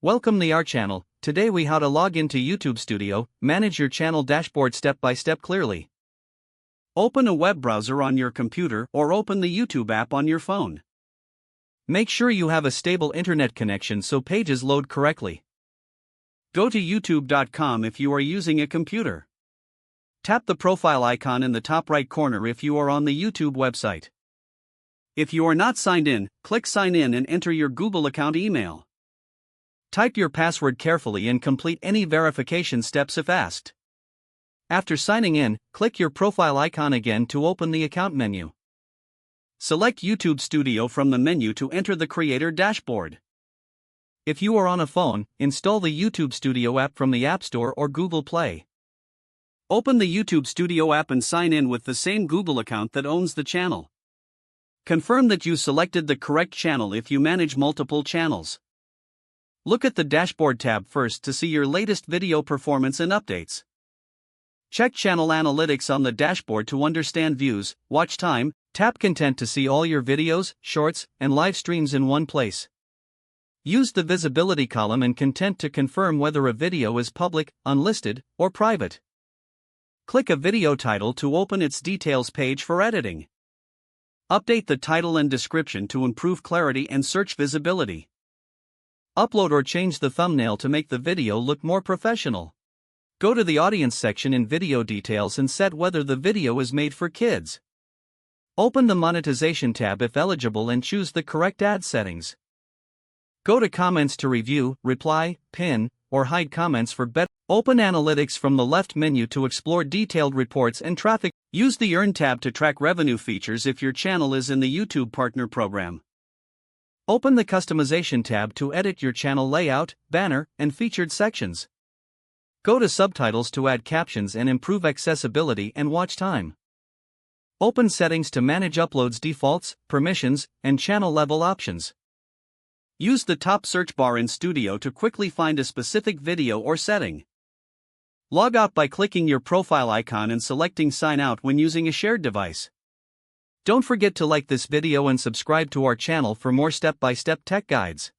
Welcome to our channel. Today we how to log into YouTube Studio, manage your channel dashboard step by step clearly. Open a web browser on your computer or open the YouTube app on your phone. Make sure you have a stable internet connection so pages load correctly. Go to youtube.com if you are using a computer. Tap the profile icon in the top right corner if you are on the YouTube website. If you are not signed in, click Sign In and enter your Google account email. Type your password carefully and complete any verification steps if asked. After signing in, click your profile icon again to open the account menu. Select YouTube Studio from the menu to enter the Creator dashboard. If you are on a phone, install the YouTube Studio app from the App Store or Google Play. Open the YouTube Studio app and sign in with the same Google account that owns the channel. Confirm that you selected the correct channel if you manage multiple channels. Look at the Dashboard tab first to see your latest video performance and updates. Check channel analytics on the dashboard to understand views, watch time. Tap Content to see all your videos, shorts, and live streams in one place. Use the visibility column and content to confirm whether a video is public, unlisted, or private. Click a video title to open its details page for editing. Update the title and description to improve clarity and search visibility. Upload or change the thumbnail to make the video look more professional. Go to the audience section in video details and set whether the video is made for kids. Open the monetization tab if eligible and choose the correct ad settings. Go to comments to review, reply, pin, or hide comments for better. Open analytics from the left menu to explore detailed reports and traffic. Use the Earn tab to track revenue features if your channel is in the YouTube Partner Program. Open the Customization tab to edit your channel layout, banner, and featured sections. Go to Subtitles to add captions and improve accessibility and watch time. Open Settings to manage uploads defaults, permissions, and channel level options. Use the top search bar in Studio to quickly find a specific video or setting. Log out by clicking your profile icon and selecting Sign Out when using a shared device. Don't forget to like this video and subscribe to our channel for more step-by-step tech guides.